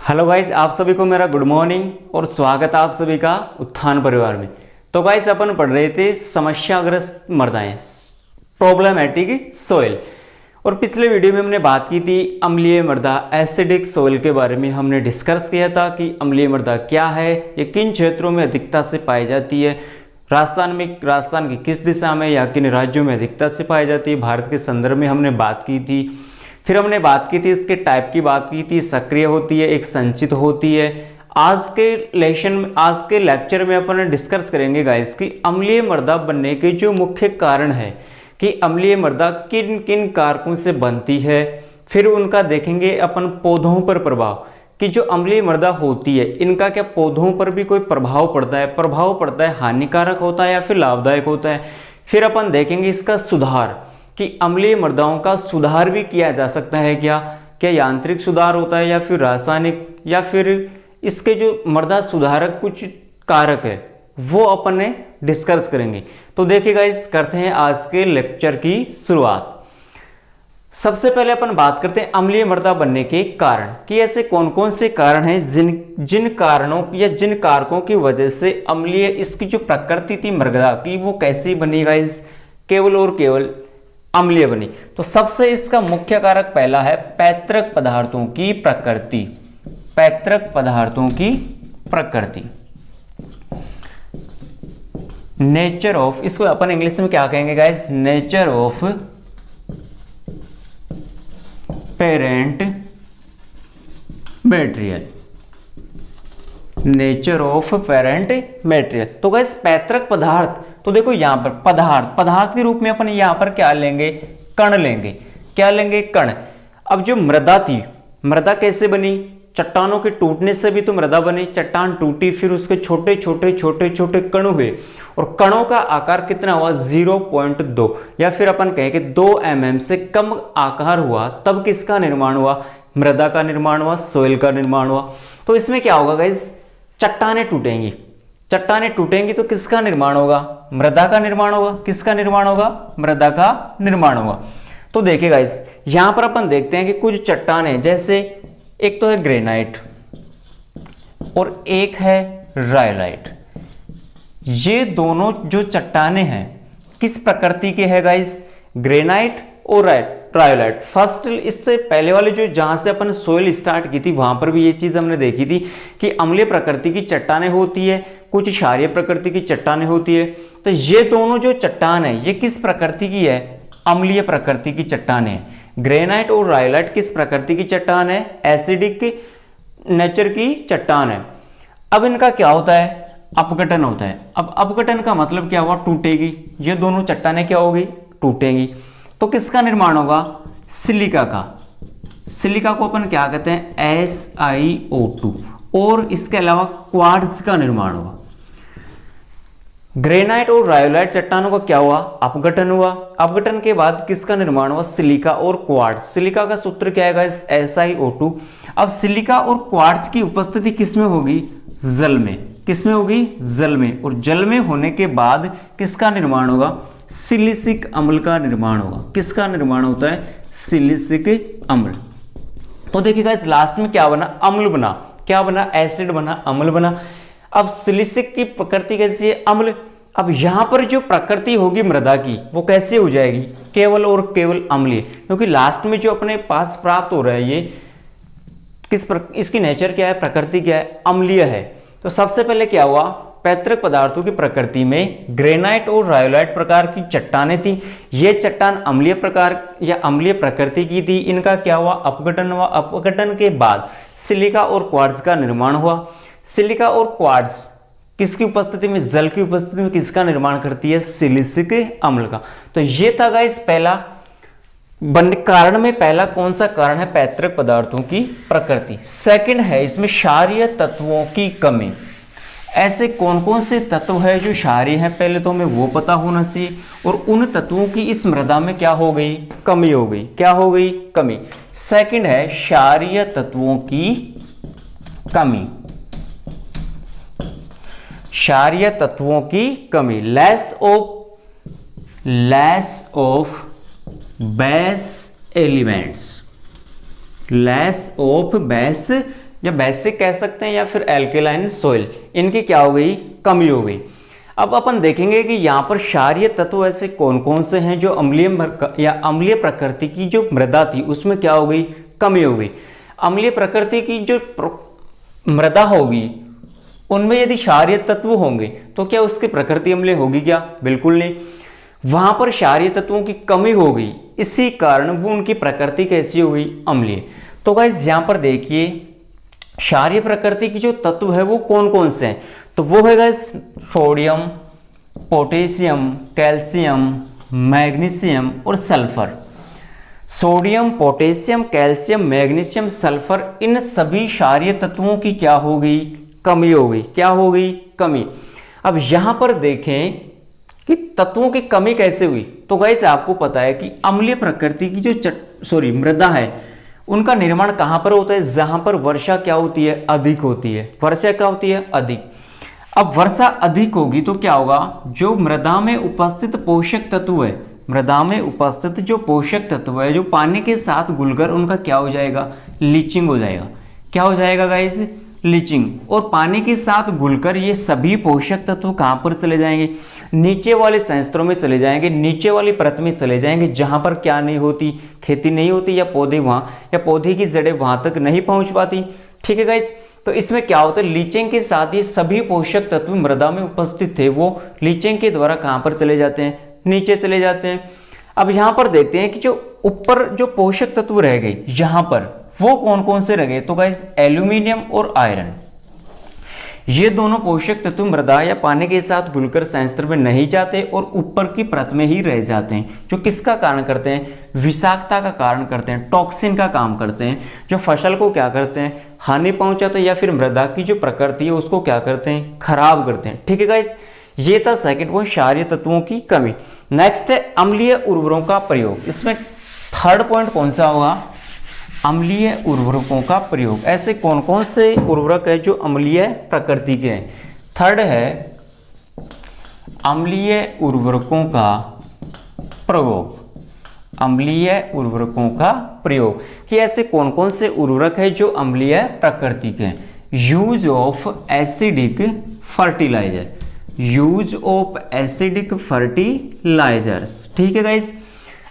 Hello guys, आप सभी को मेरा गुड मॉर्निंग और स्वागत है आप सभी का उत्थान परिवार में। तो गाइज अपन पढ़ रहे थे समस्याग्रस्त मृदाएं, प्रॉब्लमैटिक सोइल। और पिछले वीडियो में हमने बात की थी अम्लीय मृदा, एसिडिक सोइल के बारे में हमने डिस्कस किया था कि अम्लीय मृदा क्या है, ये किन क्षेत्रों में अधिकता से पाई जाती है, राजस्थान की किस दिशा में या किन राज्यों में अधिकता से पाई जाती है, भारत के संदर्भ में हमने बात की थी। फिर हमने बात की थी इसके टाइप की बात की थी, सक्रिय होती है, एक संचित होती है। आज के लेक्चर में अपन डिस्कस करेंगे गाइस कि अम्लीय मृदा बनने के जो मुख्य कारण है कि अम्लीय मृदा किन किन कारकों से बनती है। फिर उनका देखेंगे अपन पौधों पर प्रभाव कि जो अम्लीय मृदा होती है इनका क्या पौधों पर भी कोई प्रभाव पड़ता है, हानिकारक होता है या फिर लाभदायक होता है। फिर अपन देखेंगे इसका सुधार कि अम्लीय मृदाओं का सुधार भी किया जा सकता है, क्या यांत्रिक सुधार होता है या फिर रासायनिक, या फिर इसके जो मृदा सुधारक कुछ कारक है वो अपन ने डिस्कस करेंगे। तो देखिए गाइस, करते हैं आज के लेक्चर की शुरुआत। सबसे पहले अपन बात करते हैं अम्लीय मृदा बनने के कारण कि ऐसे कौन कौन से कारण हैं जिन कारणों या जिन कारकों की वजह से अम्लीय इसकी जो प्रकृति थी मृदा की वो कैसी बनी गाइस, केवल और केवल अम्लीय बनी। तो सबसे इसका मुख्य कारक पहला है पैतृक पदार्थों की प्रकृति। पैतृक पदार्थों की प्रकृति, नेचर ऑफ, इसको अपन इंग्लिश में क्या कहेंगे guys, nature of parent material. Nature of parent material. तो गाइस पैतृक पदार्थ, तो देखो यहां पर पदार्थ के रूप में अपन यहां पर क्या लेंगे, कण लेंगे। क्या लेंगे, कण। अब जो मृदा थी, मृदा कैसे बनी, चट्टानों के टूटने से भी तो मृदा बनी। चट्टान टूटी, फिर उसके छोटे छोटे कण हुए और कणों का आकार कितना हुआ, 0.2 या फिर अपन कहें कि 2 mm से कम आकार हुआ। तब किसका निर्माण हुआ, मृदा का निर्माण हुआ, सोइल का निर्माण हुआ। तो इसमें क्या होगा गाइस, चट्टानें टूटेंगी तो किसका निर्माण होगा, मृदा का निर्माण होगा। किसका निर्माण होगा, मृदा का निर्माण होगा। तो देखिए गाइस, यहां पर अपन देखते हैं कि कुछ चट्टानें, जैसे एक तो है ग्रेनाइट और एक है रायोलाइट। ये दोनों जो चट्टानें हैं किस प्रकृति के है गाइस, ग्रेनाइट और रायोलाइट। फर्स्ट, इससे पहले वाले जो जहां से अपन सोइल स्टार्ट की थी वहां पर भी ये चीज हमने देखी थी कि अम्लीय प्रकृति की चट्टानें होती है, कुछ क्षारीय प्रकृति की चट्टानें होती है। तो ये दोनों जो चट्टान है ये किस प्रकृति की है, अम्लीय प्रकृति की चट्टानें है। ग्रेनाइट और रायोलाइट किस प्रकृति की चट्टान है, एसिडिक नेचर की चट्टान है। अब इनका क्या होता है, अपघटन होता है। अब अपघटन का मतलब क्या हुआ, टूटेगी। ये दोनों चट्टानें क्या होगी, टूटेंगी। तो किसका निर्माण होगा, सिलिका का। सिलिका को अपन क्या कहते हैं, SiO2। और इसके अलावा क्वार्ट्ज का निर्माण होगा। ग्रेनाइट और रायोलाइट चट्टानों का क्या हुआ, अपघटन हुआ। अपघटन के बाद किसका निर्माण हुआ, सिलिका और क्वार्ट्ज। सिलिका का सूत्र क्या है, SiO2। अब सिलिका और क्वार्ट्ज की उपस्थिति किसमें होगी, जल में। किसमें होगी, जल में। और जल में होने के बाद किसका निर्माण होगा, सिलिसिक अम्ल का निर्माण होगा। किसका निर्माण होता है, सिलिसिक अम्ल। तो देखिएगा इस लास्ट में क्या बना, अम्ल बना। क्या बना, एसिड बना, अम्ल बना। अब सिलिसिक की प्रकृति कैसी है, अम्ल। अब यहां पर जो प्रकृति होगी मृदा की वो कैसे हो जाएगी, केवल और केवल अम्लीय। क्योंकि लास्ट में जो अपने पास प्राप्त हो रहा है ये इसकी नेचर क्या है, प्रकृति क्या है, अम्लीय है। तो सबसे पहले क्या हुआ, पैतृक पदार्थों की प्रकृति में ग्रेनाइट और रायोलाइट प्रकार की चट्टानें थी। ये चट्टान अम्लीय प्रकार या अम्लीय प्रकृति की थी। इनका क्या हुआ, अपघटन हुआ। अपघटन के बाद सिलिका और क्वार्ट्ज का निर्माण हुआ। सिलिका और क्वार्ट्ज किसकी उपस्थिति में, जल की उपस्थिति में किसका निर्माण करती है, सिलिसिक अम्ल का। तो ये था गाइस पहला कारण में पहला कौन सा कारण है, पैतृक पदार्थों की प्रकृति। सेकंड है इसमें क्षारीय तत्वों की कमी। ऐसे कौन कौन से तत्व है जो क्षारीय है, पहले तो हमें वो पता होना चाहिए। और उन तत्वों की इस मृदा में क्या हो गई, कमी हो गई। क्या हो गई, कमी। सेकंड है क्षारीय तत्वों की कमी। क्षारीय तत्वों की कमी, less of base elements. Less of base या बेसिक कह सकते हैं या फिर एल्केलाइन सोइल, इनकी क्या हो गई, कमी हो गई। अब अपन देखेंगे कि यहाँ पर क्षारीय तत्व ऐसे कौन कौन से हैं जो अम्लीय या अम्लीय प्रकृति की जो मृदा थी उसमें क्या हो गई, कमी हो गई। अम्लीय प्रकृति की जो मृदा होगी उनमें यदि क्षारीय तत्व होंगे तो क्या उसकी प्रकृति अम्लीय होगी क्या, बिल्कुल नहीं। वहां पर क्षारीय तत्वों की कमी हो गई, इसी कारण वो उनकी प्रकृति कैसी हो गई, अम्लीय। तो गाइस यहाँ पर देखिए क्षारीय प्रकृति की जो तत्व है वो कौन कौन से हैं, तो वो है guys sodium, potassium, calcium, magnesium और sulphur. Sodium, potassium, calcium, magnesium, sulphur, इन सभी क्षारीय तत्वों की क्या हो गई, कमी हो गई। क्या हो गई, कमी। अब यहां पर देखें कि तत्वों की कमी कैसे हुई, तो गाइस आपको पता है कि अम्लीय प्रकृति की जो मृदा है उनका निर्माण कहां पर होता है, जहां पर वर्षा क्या होती है, अधिक होती है। वर्षा क्या होती है, अधिक। अब वर्षा अधिक होगी तो क्या होगा, जो मृदा में उपस्थित पोषक तत्व है, मृदा में उपस्थित जो पोषक तत्व है जो पानी के साथ घुलकर उनका क्या हो जाएगा, लीचिंग हो जाएगा। क्या हो जाएगा गाइस, लीचिंग। और पानी के साथ घुलकर ये सभी पोषक तत्व कहां पर चले जाएंगे, नीचे वाले संस्तरों में चले जाएंगे, नीचे वाली परत में चले जाएंगे, जहां पर क्या नहीं होती, खेती नहीं होती, या पौधे वहां, या पौधे की जड़ें वहां तक नहीं पहुंच पाती। ठीक है गाइस, तो इसमें क्या होता है, लीचिंग के साथ ये सभी पोषक तत्व मृदा में उपस्थित थे वो लीचिंग के द्वारा कहां पर चले जाते हैं, नीचे चले जाते हैं। अब यहां पर देखते हैं कि जो ऊपर जो पोषक तत्व रह गए यहां पर वो कौन कौन से रह गए, तो गाइस एल्यूमिनियम और आयरन, ये दोनों पोषक तत्व मृदा या पानी के साथ घुलकर संयंत्र में नहीं जाते और ऊपर की परत में ही रह जाते हैं, जो किसका कारण करते हैं, विषाक्तता का कारण करते हैं, टॉक्सिन का काम करते हैं, जो फसल को क्या करते हैं, हानि पहुंचाते हैं, या फिर मृदा की जो प्रकृति है उसको क्या करते हैं, खराब करते हैं। ठीक है गाइस, ये था सेकंड पॉइंट, क्षारीय तत्वों की कमी। नेक्स्ट है अम्लीय उर्वरकों का प्रयोग। इसमें थर्ड पॉइंट कौन सा होगा, अम्लीय उर्वरकों का प्रयोग। ऐसे कौन कौन से उर्वरक है जो अम्लीय प्रकृति के हैं। थर्ड है अम्लीय उर्वरकों का प्रयोग। अम्लीय उर्वरकों का प्रयोग कि ऐसे कौन कौन से उर्वरक है जो अम्लीय प्रकृति के हैं। Use of acidic fertiliser, use of acidic fertilisers. ठीक है गाइस,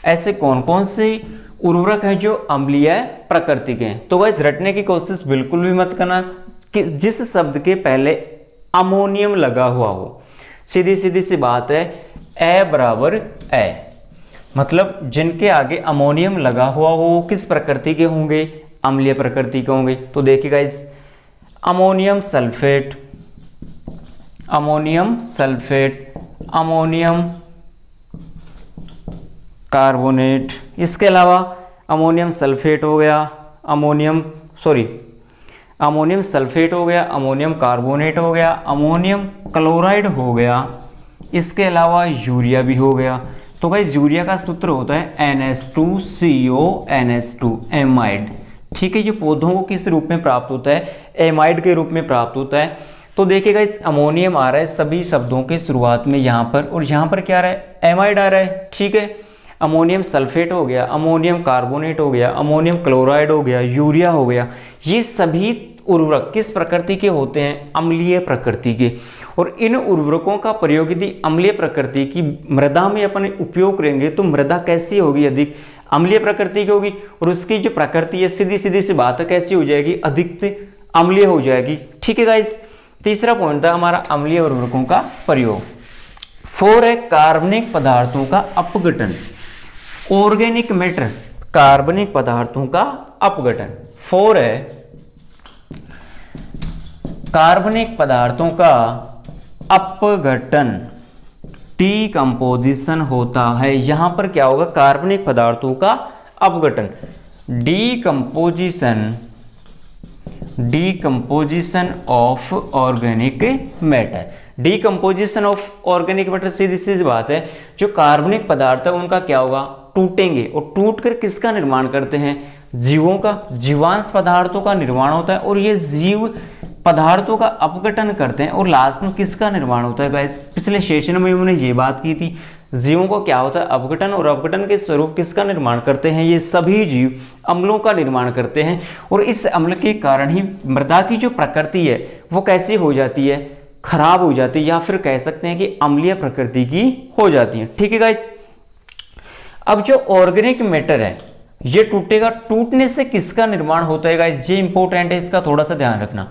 ऐसे कौन कौन से उर्वरक है जो अम्लीय प्रकृति के हैं। तो गाइस रटने की कोशिश बिल्कुल भी मत करना कि जिस शब्द के पहले अमोनियम लगा हुआ हो, सीधी सीधी सी बात है, ए बराबर ए, मतलब जिनके आगे अमोनियम लगा हुआ हो किस प्रकृति के होंगे, अम्लीय प्रकृति के होंगे। तो देखिए guys, ammonium sulphate, ammonium sulphate, ammonium carbonate, इसके अलावा अमोनियम सल्फेट हो गया, अमोनियम सल्फेट हो गया, अमोनियम कार्बोनेट हो गया, अमोनियम क्लोराइड हो गया, इसके अलावा यूरिया भी हो गया। तो गाइस यूरिया का सूत्र होता है NH2CO NH2 एमाइड। ठीक है, ये पौधों को किस रूप में प्राप्त होता है, एमाइड के रूप में प्राप्त होता है। तो देखिएगा इस अमोनियम आ रहा है सभी शब्दों के शुरुआत में यहाँ पर, और यहाँ पर क्या आ रहा है, एमाइड आ रहा है। ठीक है, अमोनियम सल्फेट हो गया, अमोनियम कार्बोनेट हो गया, अमोनियम क्लोराइड हो गया, यूरिया हो गया, ये सभी उर्वरक किस प्रकृति के होते हैं, अम्लीय प्रकृति के। और इन उर्वरकों का प्रयोग यदि अम्लीय प्रकृति की मृदा में अपन उपयोग करेंगे तो मृदा कैसी होगी, अधिक अम्लीय प्रकृति की होगी, और उसकी जो प्रकृति है सीधी सीधी सी बात है कैसी हो जाएगी, अधिक अम्लीय हो जाएगी। ठीक है गाइस, तीसरा पॉइंट था हमारा अम्लीय उर्वरकों का प्रयोग। 4 है कार्बनिक पदार्थों का अपघटन, ऑर्गेनिक मैटर, कार्बनिक पदार्थों का अपघटन। 4 है कार्बनिक पदार्थों का अपघटन, डीकंपोजिशन होता है। यहां पर क्या होगा, कार्बनिक पदार्थों का अपघटन, decomposition of organic matter. Decomposition of organic matter सीधी सीधी बात है, जो कार्बनिक पदार्थ है उनका क्या होगा, टूटेंगे, और टूटकर किसका निर्माण करते हैं, जीवों का, जीवांश पदार्थों का निर्माण होता है, और ये जीव पदार्थों का अपघटन करते हैं, और लास्ट में किसका निर्माण होता है गाइस, पिछले सेशन में हमने ये बात की थी, जीवों को क्या होता है अपघटन, और अपघटन के स्वरूप किसका निर्माण करते हैं, ये सभी जीव अम्लों का निर्माण करते हैं। और इस अम्ल के कारण ही मृदा की जो प्रकृति है वो कैसी हो जाती है, खराब हो जाती है, या फिर कह सकते हैं कि अम्लीय प्रकृति की हो जाती है। ठीक है गाइस। अब जो ऑर्गेनिक मैटर है ये टूटेगा, टूटने से किसका निर्माण होता है गाइस, ये इंपॉर्टेंट है, इसका थोड़ा सा ध्यान रखना।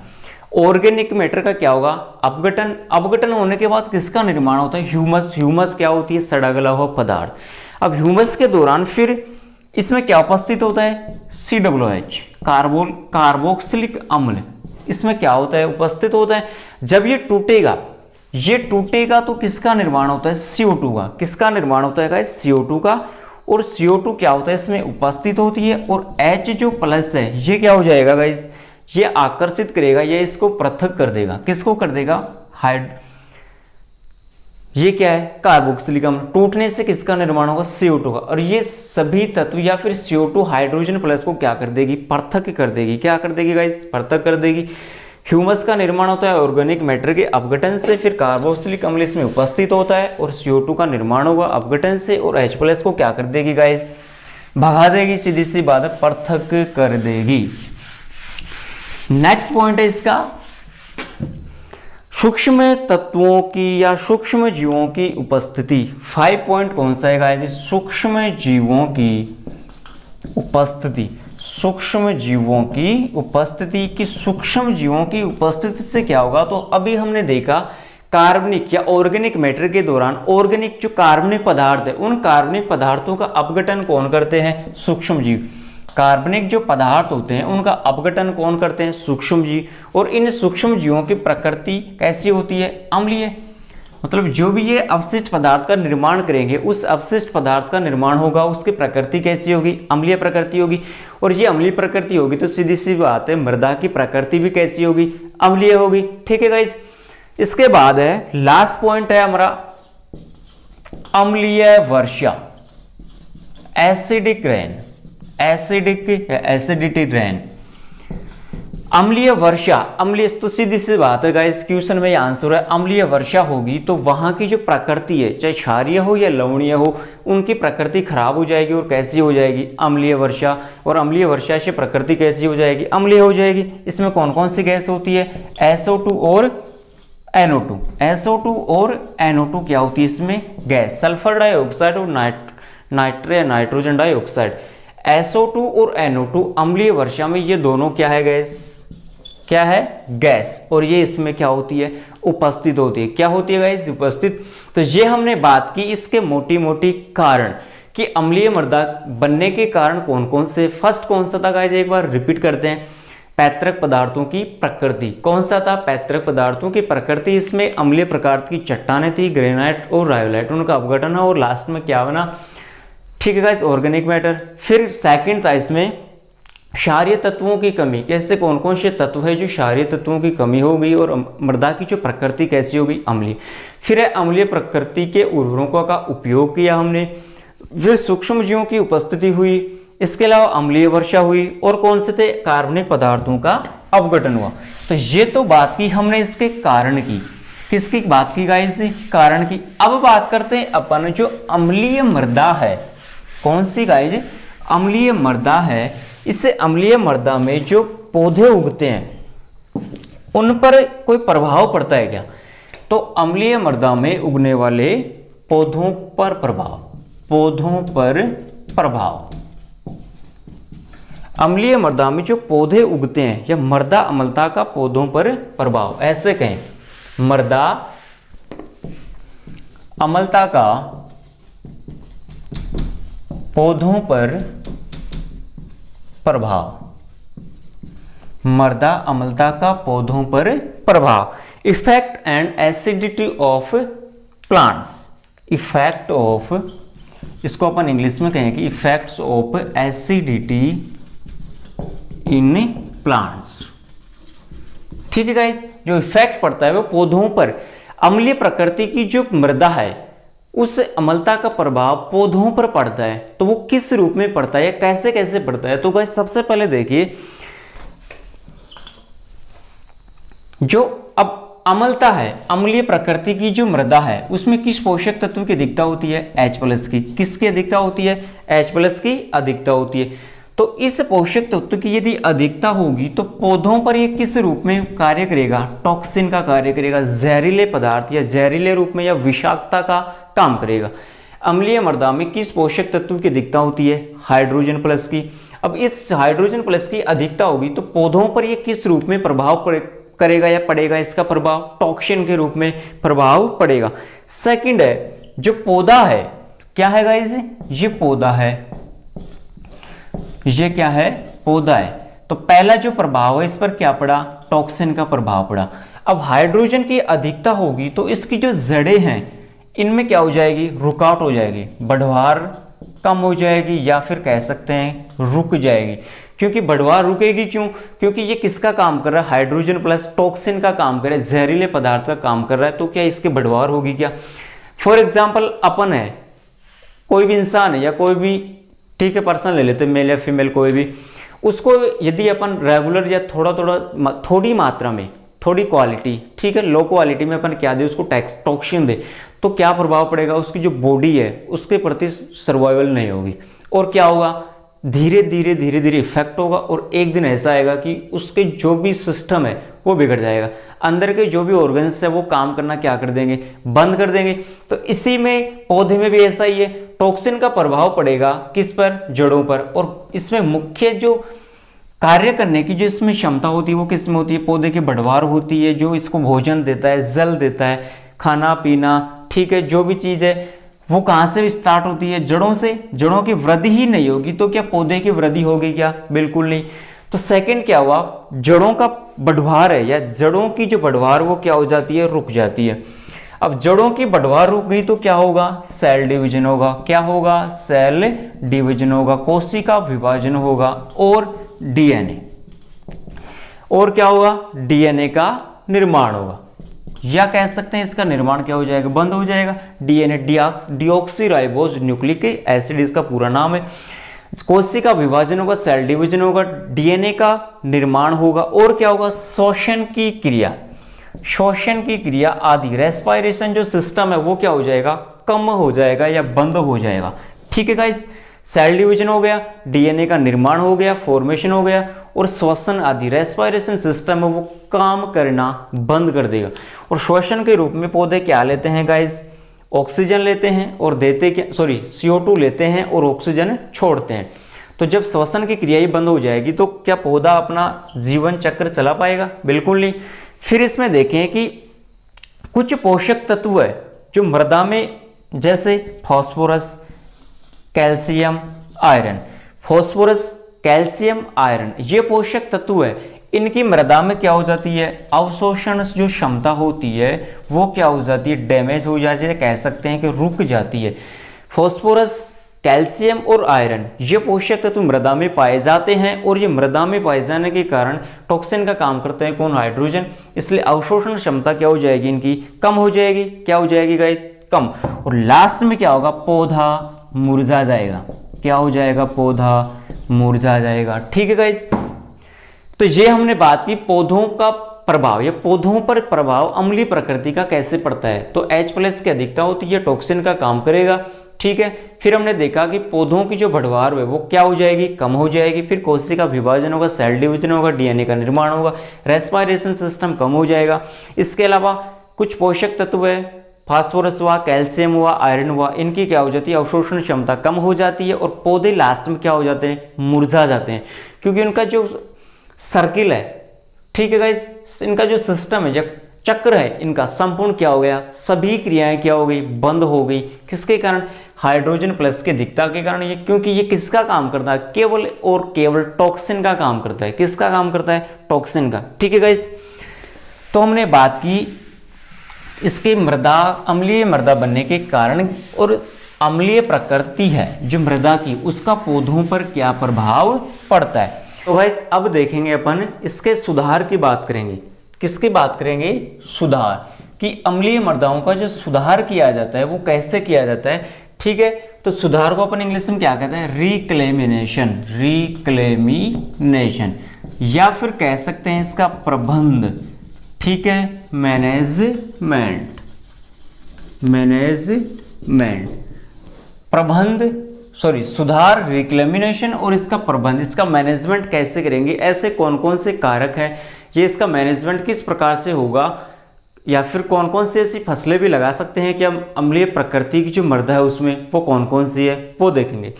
ऑर्गेनिक मैटर का क्या होगा, अपघटन, अपघटन होने के बाद किसका निर्माण होता है, ह्यूमस। ह्यूमस क्या होती है, सड़ा गला हुआ पदार्थ। अब ह्यूमस के दौरान फिर इसमें क्या उपस्थित होता है, COOH, कार्बोक्सिलिक अम्ल, इसमें क्या होता है, उपस्थित होता है। जब ये टूटेगा तो किसका निर्माण होता है, CO2 का। किसका निर्माण होता है गाइस, CO2 का। और CO2 क्या होता है, इसमें उपस्थित होती है, और H जो प्लस है ये क्या हो जाएगा गाइस, ये आकर्षित करेगा, ये इसको पृथक कर देगा। किसको कर देगा, ये क्या है, कार्बोक्सिलिक अम्ल। टूटने से किसका निर्माण होगा, CO2 का। और ये सभी तत्व या फिर CO2 हाइड्रोजन प्लस को क्या कर देगी, पृथक कर देगी। क्या कर देगी गाइस, पृथक कर देगी। ह्यूमस का निर्माण होता है ऑर्गेनिक मैटर के अपघटन से, फिर कार्बोक्सिलिक अम्ल इसमें उपस्थित होता है, और CO2 का निर्माण होगा अपघटन से, और H प्लस को क्या कर देगी गाइस, भगा देगी, सीधी सी बात है, पृथक कर देगी। नेक्स्ट पॉइंट है इसका, सूक्ष्म तत्वों की या सूक्ष्म जीवों की उपस्थिति। 5 पॉइंट कौन सा है गाइस, सूक्ष्म जीवों की उपस्थिति। सूक्ष्म जीवों की उपस्थिति की, सूक्ष्म जीवों की उपस्थिति से क्या होगा, तो अभी हमने देखा कार्बनिक या ऑर्गेनिक मैटर के दौरान ऑर्गेनिक जो कार्बनिक पदार्थ है उन कार्बनिक पदार्थों का अपघटन कौन करते हैं, सूक्ष्म जीव। कार्बनिक जो पदार्थ होते हैं उनका अपघटन कौन करते हैं, सूक्ष्म जीव। और इन सूक्ष्म जीवों की प्रकृति कैसी होती है, अम्लीय। मतलब जो भी ये अवशिष्ट पदार्थ का निर्माण करेंगे उस अवशिष्ट पदार्थ का निर्माण होगा, उसकी प्रकृति कैसी होगी, अम्लीय प्रकृति होगी। और ये अम्लीय प्रकृति होगी तो सीधी सी बात है मृदा की प्रकृति भी कैसी होगी, अम्लीय होगी। ठीक है गाइस। इसके बाद है लास्ट पॉइंट है हमारा अम्लीय वर्षा, एसिडिक रेन, एसिडिटी रेन। अम्लीय वर्षा, अम्लीय तो सीधी सी बात है गाइस, क्वेश्चन में ये आंसर है, अम्लीय वर्षा होगी तो वहां की जो प्रकृति है चाहे क्षारीय हो या लवणीय हो उनकी प्रकृति खराब हो जाएगी। और कैसी हो जाएगी, अम्लीय वर्षा। और अम्लीय वर्षा से प्रकृति कैसी हो जाएगी, अम्लीय हो जाएगी। इसमें कौन कौन सी गैस होती है, SO2 और NO2। SO2 और NO2 क्या होती है इसमें, गैस, सल्फर डाइऑक्साइड और नाइट्रोजन डाइऑक्साइड। SO2 और NO2 अम्लीय वर्षा में ये दोनों क्या है गैस, क्या है, गैस। और ये इसमें क्या होती है, उपस्थित होती है। क्या होती है गाइस, उपस्थित। तो ये हमने बात की इसके मोटी मोटी कारण कि अम्लीय मृदा बनने के कारण कौन कौन से। फर्स्ट कौन सा था गाइस, एक बार रिपीट करते हैं, पैतृक पदार्थों की प्रकृति। कौन सा था, पैतृक पदार्थों की प्रकृति। इसमें अम्लीय प्रकार की चट्टानें थी, ग्रेनाइट और रायोलाइट, उनका अपघटन है। और लास्ट में क्या बना, ठीक है गाइस, ऑर्गेनिक मैटर। फिर सेकंड था इसमें क्षारीय तत्वों की कमी। कैसे, कौन कौन से तत्व है जो क्षारीय तत्वों की कमी हो गई और मृदा की जो प्रकृति कैसी हो गई, अम्लीय। फिर है अम्लीय प्रकृति के उर्वरकों का उपयोग किया हमने। फिर सूक्ष्म जीवों की उपस्थिति हुई। इसके अलावा अम्लीय वर्षा हुई। और कौन से थे, कार्बनिक पदार्थों का अपघटन हुआ। तो ये तो बात की हमने इसके कारण की। किसकी बात की गाइस, कारण की। अब बात करते हैं अपन जो अम्लीय मृदा है, कौन सी गाइस, अम्लीय मृदा है। इससे अम्लीय मृदा में जो पौधे उगते हैं उन पर कोई प्रभाव पड़ता है क्या, तो अम्लीय मृदा में उगने वाले पौधों पर प्रभाव, पौधों पर प्रभाव। अम्लीय मृदा में जो पौधे उगते हैं या मृदा अम्लता का पौधों पर प्रभाव, ऐसे कहें मृदा अम्लता का पौधों पर प्रभाव, मृदा अम्लता का पौधों पर प्रभाव। Effect and acidity of plants, effect of, इसको अपन इंग्लिश में कहेंगे effects of acidity in plants. ठीक है गाइस, जो इफेक्ट पड़ता है वो पौधों पर, अम्लीय प्रकृति की जो मृदा है उस अम्लता का प्रभाव पौधों पर पड़ता है। तो वो किस रूप में पड़ता है, कैसे कैसे पड़ता है। तो गाइस सबसे पहले देखिए, जो अब अम्लता है, अम्लीय प्रकृति की जो मृदा है उसमें किस पोषक तत्व की अधिकता होती है? H+ की। किसकी अधिकता होती है? H+ की अधिकता होती है। तो इस पोषक तत्व की यदि अधिकता होगी तो पौधों पर ये किस रूप में कार्य करेगा? टॉक्सिन का कार्य करेगा, जहरीले पदार्थ या जहरीले रूप में या विषाक्तता का काम करेगा। अम्लीय मृदा में किस पोषक तत्व की अधिकता होती है? H+ की। अब इस H+ की अधिकता होगी तो पौधों पर यह किस रूप में प्रभाव करेगा या पड़ेगा? इसका प्रभाव टॉक्सिन के रूप में प्रभाव पड़ेगा। सेकंड है, जो पौधा है, क्या है गाइस? ये पौधा है, ये क्या है? पौधा है। तो पहला जो प्रभाव है इस पर क्या पड़ा? टॉक्सिन का प्रभाव पड़ा। अब हाइड्रोजन की अधिकता होगी तो इसकी जो जड़ें हैं इनमें क्या हो जाएगी? रुकावट हो जाएगी, बढ़वार कम हो जाएगी या फिर कह सकते हैं रुक जाएगी। क्योंकि बढ़वार रुकेगी क्यों? क्योंकि ये किसका काम कर रहा है? H+ टॉक्सिन का काम कर रहा है, जहरीले पदार्थ का काम कर रहा है। तो क्या इसकी बढ़वार होगी क्या? फॉर एग्जाम्पल अपन है, कोई भी इंसान है या कोई भी, ठीक है, पर्सन ले लेते, मेल या फीमेल कोई भी, उसको यदि अपन रेगुलर या थोड़ी मात्रा में, थोड़ी क्वालिटी, ठीक है, लो क्वालिटी में अपन क्या दे? उसको टॉक्सिन दे, तो क्या प्रभाव पड़ेगा? उसकी जो बॉडी है उसके प्रति सर्वाइवल नहीं होगी और क्या होगा? धीरे धीरे इफेक्ट होगा और एक दिन ऐसा आएगा कि उसके जो भी सिस्टम है वो बिगड़ जाएगा, अंदर के जो भी ऑर्गन्स है वो काम करना क्या कर देंगे? बंद कर देंगे। तो इसी में पौधे में भी ऐसा ही है, टॉक्सिन का प्रभाव पड़ेगा किस पर? जड़ों पर। और इसमें मुख्य जो कार्य करने की जो इसमें क्षमता होती है वो किस में होती है? पौधे की बढ़वार होती है, जो इसको भोजन देता है, जल देता है, खाना पीना, ठीक है, जो भी चीज है वो कहाँ से स्टार्ट होती है? जड़ों से। जड़ों की वृद्धि ही नहीं होगी तो क्या पौधे की वृद्धि होगी क्या? बिल्कुल नहीं। तो सेकंड क्या हुआ? जड़ों का बढ़वार है या जड़ों की जो बढ़वार वो क्या हो जाती है? रुक जाती है। अब जड़ों की बढ़वार रुक गई तो क्या होगा? सेल डिवीजन होगा। क्या होगा? सेल डिवीजन होगा, कोशिका विभाजन होगा और डीएनए, और क्या होगा? डीएनए का निर्माण होगा, या कह सकते हैं इसका निर्माण क्या हो जाएगा? बंद हो जाएगा। डीएनए डीऑक्सीराइबोज न्यूक्लिक एसिड इसका पूरा नाम है। कोशिका विभाजन होगा, सेल डिवीजन होगा, डीएनए का निर्माण होगा और क्या होगा? शोषण की क्रिया, शोषण की क्रिया आदि, रेस्पिरेशन जो सिस्टम है वो क्या हो जाएगा? कम हो जाएगा या बंद हो जाएगा। ठीक है गाइस, सेल डिवीजन हो गया, डीएनए का निर्माण हो गया, फॉर्मेशन हो गया और श्वसन आदि रेस्पिरेशन सिस्टम है वो काम करना बंद कर देगा। और श्वसन के रूप में पौधे क्या लेते हैं गाइस? ऑक्सीजन लेते हैं और देते क्या, सॉरी, CO2 लेते हैं और ऑक्सीजन छोड़ते हैं। तो जब श्वसन की क्रिया ही बंद हो जाएगी तो क्या पौधा अपना जीवन चक्र चला पाएगा? बिल्कुल नहीं। फिर इसमें देखें कि कुछ पोषक तत्व है जो मृदा में, जैसे phosphorus, calcium, iron, phosphorus, calcium, iron, ये पोषक तत्व है, इनकी मृदा में क्या हो जाती है? अवशोषण जो क्षमता होती है वो क्या हो जाती है? डैमेज हो जाती है, कह सकते हैं कि रुक जाती है। फास्फोरस, कैल्शियम और आयरन ये पोषक तत्व मृदा में पाए जाते हैं और ये मृदा में पाए जाने के कारण टॉक्सिन का काम करते हैं कौन? हाइड्रोजन। इसलिए अवशोषण क्षमता क्या हो जाएगी? इनकी कम हो जाएगी। क्या हो जाएगी गाइस? कम। और लास्ट में क्या होगा? पौधा मुरझा जाएगा। क्या हो जाएगा? पौधा मुरझा जाएगा। ठीक है गाइस, तो ये हमने बात की पौधों का प्रभाव या पौधों पर प्रभाव अम्लीय प्रकृति का कैसे पड़ता है। तो H+ की अधिकता होती है, टॉक्सिन का काम करेगा। ठीक है, फिर हमने देखा कि पौधों की जो बढ़वार है वो क्या हो जाएगी? कम हो जाएगी। फिर कोशिका विभाजन होगा, सेल डिवीजन होगा, डीएनए का निर्माण होगा, रेस्पिरेशन सिस्टम कम हो जाएगा। इसके अलावा कुछ पोषक तत्व है, फास्फोरस हुआ, कैल्शियम हुआ, आयरन हुआ, इनकी क्या हो जाती है? अवशोषण क्षमता कम हो जाती है और पौधे लास्ट में क्या हो जाते हैं? मुरझा जाते हैं, क्योंकि उनका जो सर्किल है, ठीक है गाइस, इनका जो सिस्टम है, जो चक्र है, इनका संपूर्ण क्या हो गया? सभी क्रियाएं क्या हो गई? बंद हो गई। किसके कारण? H+ की अधिकता के कारण। ये क्योंकि ये किसका काम करता है? केवल और केवल टॉक्सिन का काम करता है। किसका काम करता है? टॉक्सिन का। ठीक है गाइस, तो हमने बात की इसके मृदा, अम्लीय मृदा बनने के कारण और अम्लीय प्रकृति है जो मृदा की, उसका पौधों पर क्या प्रभाव पड़ता है। तो गाइस अब देखेंगे अपन इसके सुधार की बात करेंगे। किसकी बात करेंगे? सुधार, कि अम्लीय मृदाओं का जो सुधार किया जाता है वो कैसे किया जाता है। ठीक है, तो सुधार को अपन इंग्लिश में क्या कहते हैं? रिक्लेमिनेशन, रिक्लेमिनेशन, या फिर कह सकते हैं इसका प्रबंध। ठीक है, मैनेजमेंट, मैनेजमेंट, प्रबंध, सॉरी सुधार, रिक्लेमिनेशन और इसका प्रबंध, इसका मैनेजमेंट कैसे करेंगे, ऐसे कौन कौन से कारक हैं, ये इसका मैनेजमेंट किस प्रकार से होगा, या फिर कौन कौन सी ऐसी फसलें भी लगा सकते हैं कि हम अम्लीय प्रकृति की जो मृदा है उसमें वो कौन कौन सी है वो देखेंगे।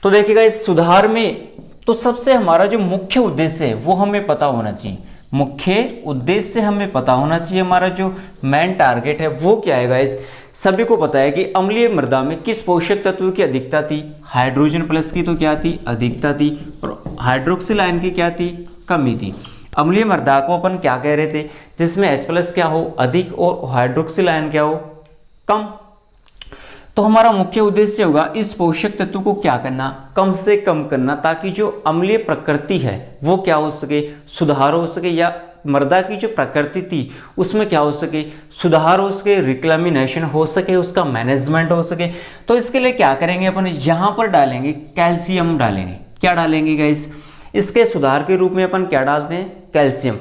तो देखिएगा इस सुधार में तो सबसे हमारा जो मुख्य उद्देश्य है वो हमें पता होना चाहिए, मुख्य उद्देश्य हमें पता होना चाहिए, हमारा जो मेन टारगेट है वो क्या है गाइस। सभी को पता है कि अम्लीय मृदा में किस पोषक तत्व की अधिकता थी, हाइड्रोजन प्लस की तो क्या थी, अधिकता थी, और हाइड्रोक्सिल आयन की क्या थी, कमी थी। अम्लीय मृदा को अपन क्या कह रहे थे, जिसमें H+ क्या हो, अधिक, और हाइड्रोक्सिल आयन क्या हो, कम। तो हमारा मुख्य उद्देश्य होगा इस पोषक तत्व को क्या करना, कम से कम करना, ताकि जो अम्लीय प्रकृति है वो क्या हो सके, सुधार हो सके, या मृदा की जो प्रकृति थी उसमें क्या हो सके, सुधार हो सके, रिक्लेमिनेशन हो सके, उसका मैनेजमेंट हो सके। तो इसके लिए क्या करेंगे अपन, यहाँ पर डालेंगे कैल्शियम, डालेंगे, क्या डालेंगे गाइस, इसके सुधार के रूप में अपन क्या डालते हैं, कैल्शियम।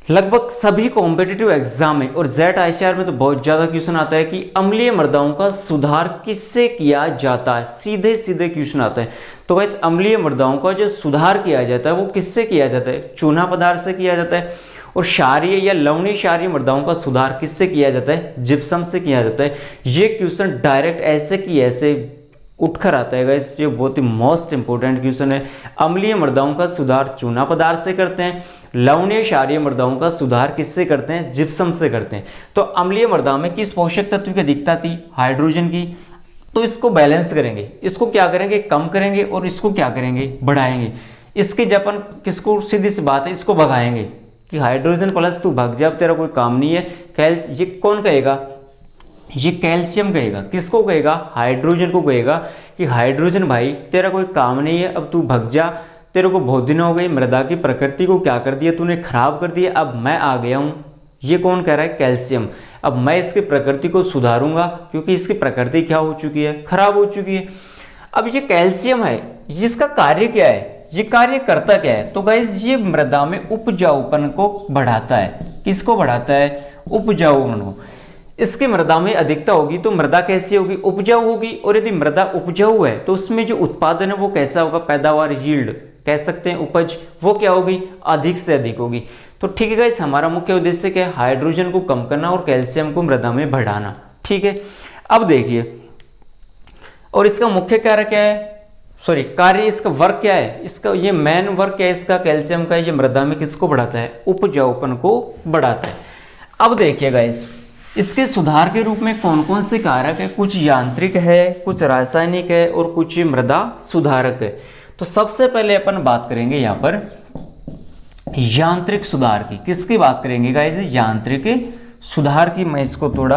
लगभग सभी कॉम्पिटिटिव एग्जाम में और जेट ICR में तो बहुत ज्यादा क्वेश्चन आता है कि अम्लीय मृदाओं का सुधार किससे किया जाता है, सीधे सीधे क्वेश्चन आता है। तो गाइस अम्लीय मृदाओं का जो सुधार किया जाता है वो किससे किया जाता है, चूना पदार्थ से किया जाता है। और क्षारीय या लवणीय क्षारीय मृदाओं का सुधार किससे किया जाता है, जिप्सम से किया जाता है। ये क्वेश्चन डायरेक्ट ऐसे की ऐसे उठकर आता है गाइस, ये बहुत ही मोस्ट इंपोर्टेंट क्वेश्चन है। अम्लीय मृदाओं का सुधार चूना पदार्थ से करते हैं, लवणीय क्षारीय मृदाओं का सुधार किससे करते हैं, जिप्सम से करते हैं। तो अम्लीय मृदा में किस पोषक तत्व की अधिकता थी, हाइड्रोजन की। तो इसको बैलेंस करेंगे, इसको क्या करेंगे, कम करेंगे, और इसको क्या करेंगे, बढ़ाएंगे। इसके जब अपन किसको, सीधी सी बात है, इसको भगाएंगे कि हाइड्रोजन प्लस तू भाग जा, अब तेरा कोई काम नहीं है। ये कौन कहेगा, ये कैल्शियम कहेगा, किसको कहेगा, हाइड्रोजन को कहेगा कि हाइड्रोजन भाई तेरा कोई काम नहीं है, अब तू भग जा, तेरे को बहुत दिन हो गई, मृदा की प्रकृति को क्या कर दिया तूने, खराब कर दिया, अब मैं आ गया हूँ। ये कौन कह रहा है, कैल्शियम। अब मैं इसकी प्रकृति को सुधारूंगा क्योंकि इसकी प्रकृति क्या हो चुकी है, खराब हो चुकी है। अब ये कैल्शियम है, जिसका कार्य क्या है, ये कार्य करता क्या है, तो गाइस ये मृदा में उपजाऊपन को बढ़ाता है। किसको बढ़ाता है, उपजाऊपन को। इसकी मृदा में अधिकता होगी तो मृदा कैसी होगी, उपजाऊ होगी। और यदि मृदा उपजाऊ है तो उसमें जो उत्पादन है वो कैसा होगा, पैदावार, यील्ड कह सकते हैं, उपज, वो क्या होगी, अधिक से अधिक होगी। तो ठीक है गाइस, हमारा मुख्य उद्देश्य क्या है, हाइड्रोजन को कम करना और कैल्शियम को मृदा में बढ़ाना। ठीक है, अब देखिए, और इसका मुख्य कार्य क्या है, सॉरी कार्य, इसका वर्क क्या है, इसका ये मेन वर्क क्या है इसका, कैल्शियम का, ये मृदा में किसको बढ़ाता है, उपजाऊपन को बढ़ाता है। अब देखिए गाइस, इसके सुधार के रूप में कौन कौन से कारक है, कुछ यांत्रिक है, कुछ रासायनिक है, और कुछ मृदा सुधारक है। तो सबसे पहले अपन बात करेंगे यहाँ पर यांत्रिक सुधार की। किसकी बात करेंगे गाइस, यांत्रिक सुधार की। मैं इसको थोड़ा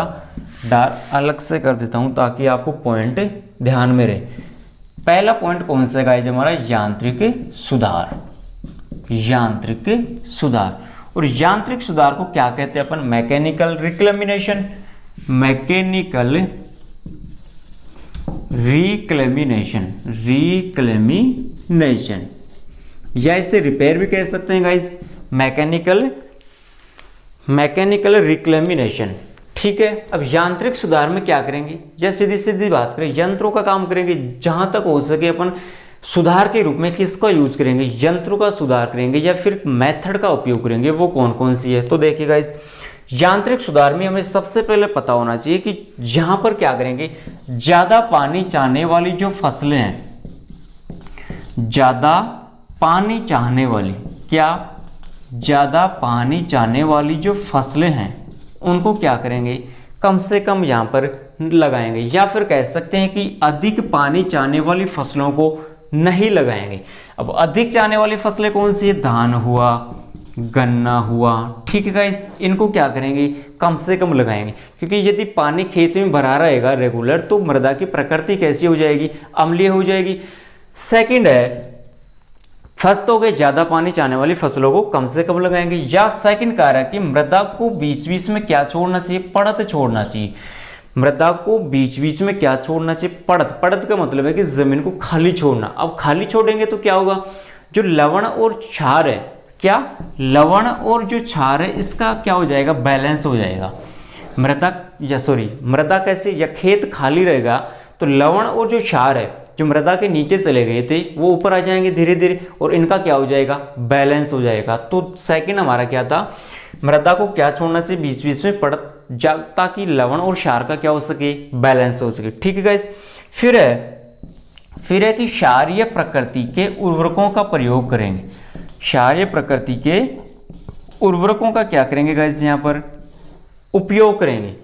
अलग से कर देता हूं ताकि आपको पॉइंट ध्यान में रहे। पहला पॉइंट कौन सा गाइस, हमारा यांत्रिक सुधार, यांत्रिक सुधार। और यांत्रिक सुधार को क्या कहते हैं अपन, mechanical reclamation, mechanical reclamation, reclamation, या इसे रिपेयर भी कह सकते हैं गाइस, मैकेनिकल रिक्लेमिनेशन। ठीक है, अब यांत्रिक सुधार में क्या करेंगे, या सीधी सीधी बात करें, यंत्रों का काम करेंगे। जहां तक हो सके अपन सुधार के रूप में किसका यूज करेंगे, यंत्रों का सुधार करेंगे, या फिर मेथड का उपयोग करेंगे, वो कौन कौन सी है। तो देखिए गाइस, यांत्रिक सुधार में हमें सबसे पहले पता होना चाहिए कि यहां पर क्या करेंगे, ज्यादा पानी चाहने वाली जो फसलें हैं, ज्यादा पानी चाहने वाली, क्या, ज्यादा पानी चाहने वाली जो फसलें हैं उनको क्या करेंगे, कम से कम यहां पर लगाएंगे। या फिर कह सकते हैं कि अधिक पानी चाहने वाली फसलों को नहीं लगाएंगे। अब अधिक चाहने वाली फसलें कौन सी है, धान हुआ, गन्ना हुआ। ठीक है गाइस, इनको क्या करेंगे, कम से कम लगाएंगे, क्योंकि यदि पानी खेत में भरा रहेगा रेगुलर तो मृदा की प्रकृति कैसी हो जाएगी, अम्लीय हो जाएगी। सेकंड है, फर्स्ट हो गए ज्यादा पानी चाहने वाली फसलों को कम से कम लगाएंगे। या सेकंड कार्य कि मृदा को बीच बीच में क्या छोड़ना चाहिए, पड़त छोड़ना चाहिए। मृदा को बीच बीच में क्या छोड़ना चाहिए, पड़त। पड़त का मतलब है कि जमीन को खाली छोड़ना। अब खाली छोड़ेंगे तो क्या होगा, जो लवण और क्षार है, क्या लवण और जो क्षार है इसका क्या हो जाएगा, बैलेंस हो जाएगा। मृदा कैसे, या खेत खाली रहेगा तो लवण और जो क्षार है जो मृदा के नीचे चले गए थे वो ऊपर आ जाएंगे धीरे धीरे और इनका क्या हो जाएगा, बैलेंस हो जाएगा। तो सेकंड हमारा क्या था, मृदा को क्या छोड़ना चाहिए, बीच बीच में पड़ ताकि लवण और क्षार का क्या हो सके, बैलेंस हो सके। ठीक है गाइस। फिर है कि क्षारीय प्रकृति के उर्वरकों का प्रयोग करेंगे। क्षारीय प्रकृति के उर्वरकों का क्या करेंगे गाइस, यहाँ पर उपयोग करेंगे।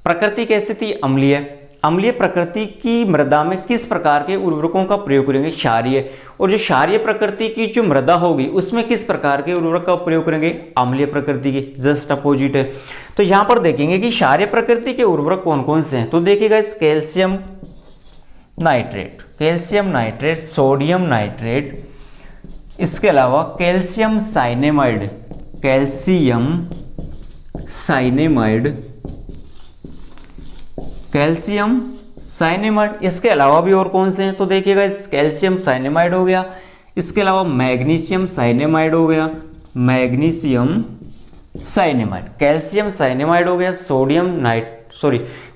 प्रकृति कैसी थी, अम्लीय। अम्लीय प्रकृति की मृदा में किस प्रकार के उर्वरकों का प्रयोग करेंगे, क्षारीय। और जो क्षारीय प्रकृति की जो मृदा होगी उसमें किस प्रकार के उर्वरक का प्रयोग करेंगे, अम्लीय प्रकृति के, जस्ट अपोजिट है। तो यहाँ पर देखेंगे कि क्षारीय प्रकृति के उर्वरक कौन कौन से हैं। तो देखिएगा, कैल्शियम नाइट्रेट, सोडियम नाइट्रेट, इसके अलावा कैल्शियम साइनेमाइड, इसके अलावा भी और कौन से हैं। तो देखिएगा, कैल्शियम साइनेमाइड हो गया, इसके अलावा मैग्नीशियम साइनेमाइड हो गया, कैल्शियम साइनेमाइड हो गया,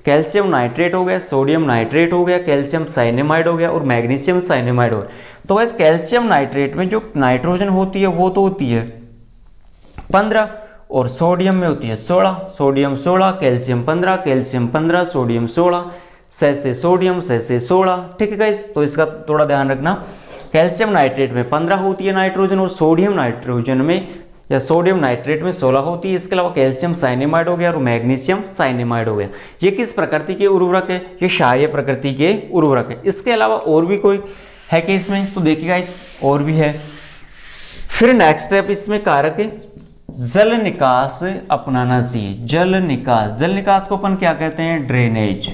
कैल्शियम नाइट्रेट हो गया, सोडियम नाइट्रेट हो गया, कैल्शियम साइनेमाइड हो गया और मैग्नीशियम साइनेमाइड हो गया। तो वैसे कैल्शियम नाइट्रेट में जो नाइट्रोजन होती है वो तो होती है 15 और सोडियम में होती है 16, सोडियम 16, कैल्शियम 15, सोडियम 16, से सोडियम से 16। ठीक है गाइस, तो इसका थोड़ा ध्यान रखना। कैल्शियम नाइट्रेट में 15 होती है नाइट्रोजन और सोडियम नाइट्रेट में 16 होती है। इसके अलावा कैल्शियम साइनेमाइड हो गया और मैग्नीशियम साइनेमाइड हो गया। ये किस प्रकृति के उर्वरक है, ये क्षारीय प्रकृति के उर्वरक है। इसके अलावा और भी कोई है कि इसमें, तो देखिएगा और भी है। फिर नेक्स्ट स्टेप इसमें कारक है जल निकास अपनाना चाहिए। जल निकास को अपन क्या कहते हैं, ड्रेनेज।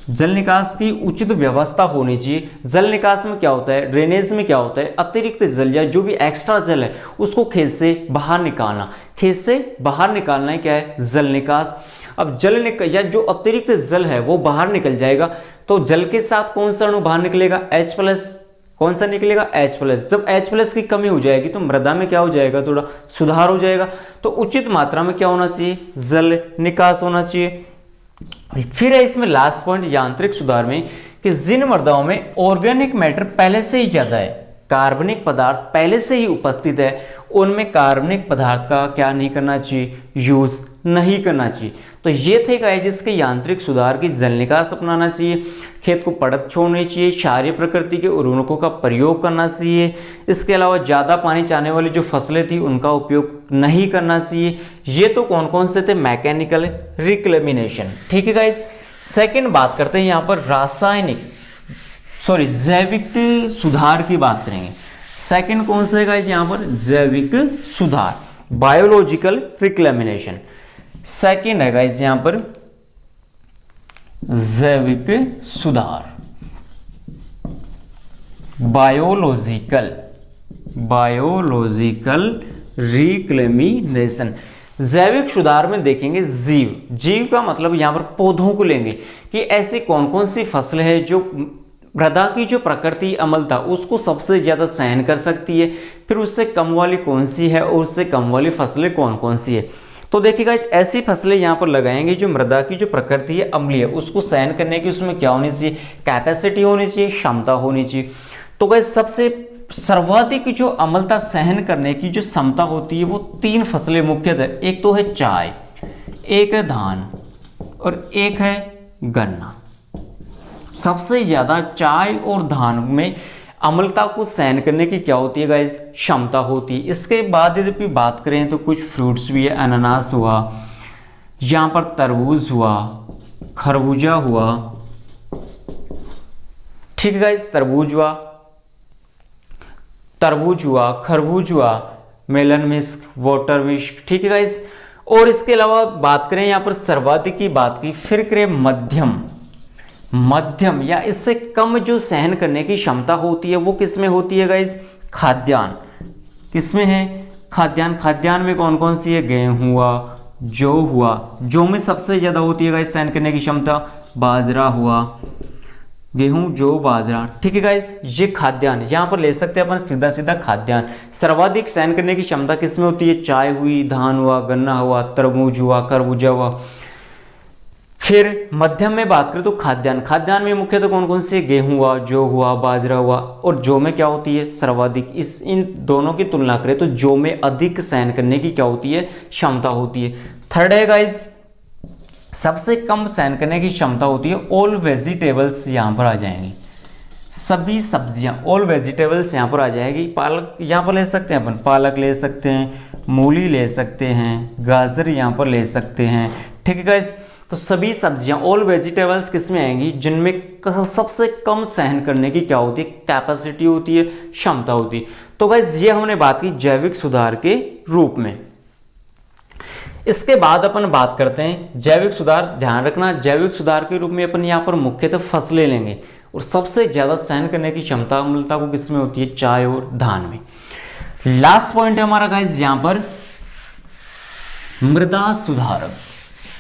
जल निकास की उचित व्यवस्था होनी चाहिए। जल निकास में क्या होता है, ड्रेनेज में क्या होता है, अतिरिक्त जल या जो भी एक्स्ट्रा जल है उसको खेत से बाहर निकालना। खेत से बाहर निकालना ही क्या है, जल निकास। अब या जो अतिरिक्त जल है वो बाहर निकल जाएगा तो जल के साथ कौन सा अणु बाहर निकलेगा, H+। कौन सा निकलेगा, H+। जब H+ की कमी हो जाएगी तो मृदा में क्या हो जाएगा, थोड़ा सुधार हो जाएगा। तो उचित मात्रा में क्या होना चाहिए, जल निकास होना चाहिए। फिर है इसमें लास्ट पॉइंट यांत्रिक सुधार में कि जिन मृदाओं में ऑर्गेनिक मैटर पहले से ही ज्यादा है, कार्बनिक पदार्थ पहले से ही उपस्थित है, उनमें कार्बनिक पदार्थ का क्या नहीं करना चाहिए, यूज नहीं करना चाहिए। तो ये थे गाइस जिसके यांत्रिक सुधार की जल निकास अपनाना चाहिए, खेत को पड़त छोड़नी चाहिए, क्षारीय प्रकृति के उर्वरकों का प्रयोग करना चाहिए। इसके अलावा ज़्यादा पानी चाहने वाली जो फसलें थी उनका उपयोग नहीं करना चाहिए। ये तो कौन कौन से थे, मैकेनिकल रिक्लेमिनेशन। ठीक है गाइस। सेकेंड बात करते हैं यहाँ पर जैविक सुधार की बात करेंगे। सेकेंड कौन सा है गाइस, यहाँ पर जैविक सुधार, बायोलॉजिकल रिक्लेमिनेशन। सेकेंड है गाइस यहाँ पर जैविक सुधार, बायोलॉजिकल रिक्लेमिनेशन। जैविक सुधार में देखेंगे जीव का मतलब यहाँ पर पौधों को लेंगे कि ऐसी कौन कौन सी फसलें हैं जो मृदा की जो प्रकृति अम्लता उसको सबसे ज्यादा सहन कर सकती है, फिर उससे कम वाली कौन सी है और उससे कम वाली फसलें कौन कौन सी है। तो देखिएगा ऐसी फसलें यहाँ पर लगाएंगे जो मृदा की जो प्रकृति है अम्लीय उसको सहन करने की उसमें क्या होनी चाहिए, कैपेसिटी होनी चाहिए, क्षमता होनी चाहिए। तो गाइस सबसे सर्वाधिक जो अम्लता सहन करने की जो क्षमता होती है वो 3 फसलें मुख्यतः, एक तो है चाय, एक है धान और एक है गन्ना। सबसे ज्यादा चाय और धान में अम्लता को सहन करने की क्या होती है गाइस, क्षमता होती है। इसके बाद यदि बात करें तो कुछ फ्रूट्स भी है, अनानास हुआ, यहाँ पर तरबूज हुआ, खरबूजा हुआ। ठीक है गाइस, तरबूज हुआ, खरबूज हुआ, मेलन मिस्क, वाटर मिस्क। ठीक है गाइस। और इसके अलावा बात करें यहाँ पर सर्वाधिक की बात की, फिर करें मध्यम या इससे कम जो सहन करने की क्षमता होती है वो किसमें होती है गाइस, खाद्यान्न। किसमें है, खाद्यान्न में कौन कौन सी है, गेहूं हुआ, जौ हुआ, जौ में सबसे ज्यादा होती है गाइस सहन करने की क्षमता, बाजरा हुआ, गेहूं, जौ, बाजरा। ठीक है गाइस, ये खाद्यान्न यहाँ पर ले सकते हैं अपन सीधा सीधा खाद्यान्न। सर्वाधिक सहन करने की क्षमता किसमें होती है? चाय हुई, धान हुआ, गन्ना हुआ, तरबूज हुआ, खरबूजा हुआ। फिर मध्यम में बात करें तो खाद्यान्न, खाद्यान्न में मुख्यतः कौन कौन से? गेहूं हुआ, जौ हुआ, बाजरा हुआ। और जौ में क्या होती है? सर्वाधिक। इन दोनों की तुलना करें तो जौ में अधिक सहन करने की क्या होती है? क्षमता होती है। थर्ड है गाइज, सबसे कम सहन करने की क्षमता होती है। ऑल वेजिटेबल्स यहाँ पर आ जाएंगी, सभी सब्जियां, ऑल वेजिटेबल्स यहाँ पर आ जाएगी। पालक यहाँ पर ले सकते हैं अपन, पालक ले सकते हैं, मूली ले सकते हैं, गाजर यहाँ पर ले सकते हैं। ठीक है गाइज, तो सभी सब्जियां, ऑल वेजिटेबल्स किस में आएंगी? जिनमें सबसे कम सहन करने की क्या होती है? कैपेसिटी होती है, क्षमता होती है। तो गाइज ये हमने बात की जैविक सुधार के रूप में। इसके बाद अपन बात करते हैं जैविक सुधार। ध्यान रखना, जैविक सुधार के रूप में अपन यहाँ पर मुख्यतः फसलें लेंगे और सबसे ज्यादा सहन करने की क्षमता अम्लता को किसमें होती है? चाय और धान में। लास्ट पॉइंट है हमारा गाइज यहाँ पर मृदा सुधारक।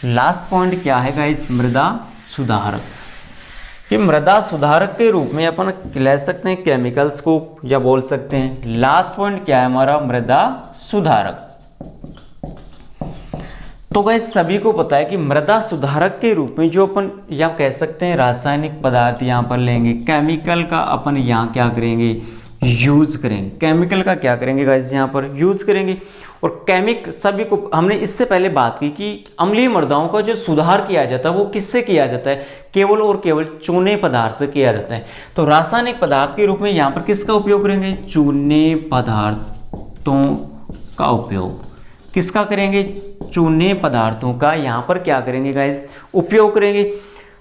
लास्ट पॉइंट क्या है गाइज? मृदा सुधारक। ये मृदा सुधारक के रूप में अपन ले सकते हैं केमिकल्स को, या बोल सकते हैं लास्ट पॉइंट क्या है हमारा? मृदा सुधारक। तो गाइज सभी को पता है कि मृदा सुधारक के रूप में जो अपन या कह सकते हैं रासायनिक पदार्थ यहाँ पर लेंगे, केमिकल का अपन यहाँ क्या करेंगे? यूज करेंगे। केमिकल का क्या करेंगे गाइज? यहाँ पर यूज करेंगे। और सभी को हमने इससे पहले बात की कि अम्लीय मृदाओं का जो सुधार किया जाता है वो किससे किया जाता है? केवल और केवल चूने पदार्थ से किया जाता है। तो रासायनिक पदार्थ के रूप में यहाँ पर किसका उपयोग करेंगे? चूने पदार्थों का उपयोग। किसका करेंगे? चूने पदार्थों का यहाँ पर क्या करेंगे गाइस? उपयोग करेंगे।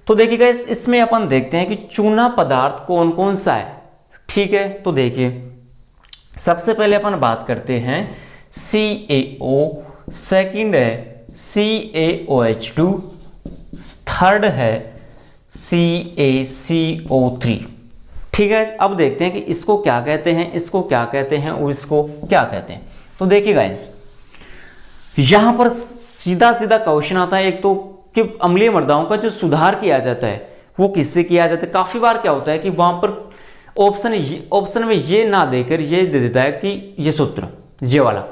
तो देखिए गाइस, इसमें अपन देखते हैं कि चूना पदार्थ कौन कौन सा है। ठीक है, तो देखिए सबसे पहले अपन बात करते हैं CaO, सेकंड है CaOH2, थर्ड है CaCO3। ठीक है, अब देखते हैं कि इसको क्या कहते हैं, इसको क्या कहते हैं और इसको क्या कहते हैं। तो देखिए गाइस, यहां पर सीधा सीधा क्वेश्चन आता है एक तो कि अम्लीय मृदाओं का जो सुधार किया जाता है वो किससे किया जाता है। काफी बार क्या होता है कि वहां पर ऑप्शन में ये ना देकर ये दे देता है कि ये सूत्र, ये वाला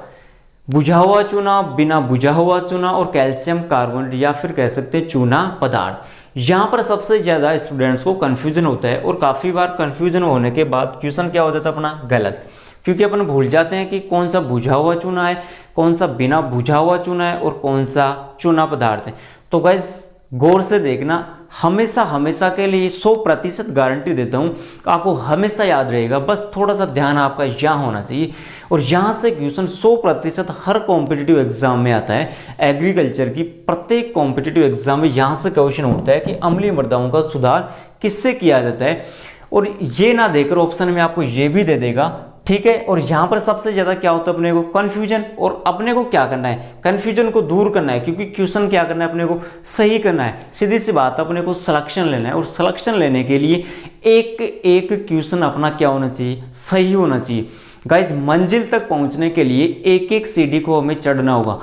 बुझा हुआ चूना, बिना बुझा हुआ चूना और कैल्शियम कार्बोनेट या फिर कह सकते हैं चूना पदार्थ। यहाँ पर सबसे ज़्यादा स्टूडेंट्स को कन्फ्यूजन होता है और काफ़ी बार कन्फ्यूजन होने के बाद क्वेश्चन क्या हो जाता है अपना? गलत, क्योंकि अपन भूल जाते हैं कि कौन सा बुझा हुआ चूना है, कौन सा बिना बुझा हुआ चूना है और कौन सा चूना पदार्थ है। तो गाइस गौर से देखना, हमेशा के लिए 100% गारंटी देता हूँ, आपको हमेशा याद रहेगा। बस थोड़ा सा ध्यान आपका यहाँ होना चाहिए। और यहाँ से क्वेश्चन 100% हर कॉम्पिटिटिव एग्जाम में आता है। एग्रीकल्चर की प्रत्येक कॉम्पिटिटिव एग्जाम में यहाँ से क्वेश्चन उठता है कि अम्लीय मृदाओं का सुधार किससे किया जाता है। और ये ना देकर ऑप्शन में आपको ये भी दे देगा। ठीक है, और यहाँ पर सबसे ज़्यादा क्या होता है अपने को? कन्फ्यूजन। और अपने को क्या करना है? कन्फ्यूजन को दूर करना है, क्योंकि क्वेश्चन क्या करना है अपने को? सही करना है। सीधी सी बात, अपने को सिलेक्शन लेना है और सिलेक्शन लेने के लिए एक एक क्वेश्चन अपना क्या होना चाहिए? सही होना चाहिए। गाइज मंजिल तक पहुँचने के लिए एक एक सीढ़ी को हमें चढ़ना होगा।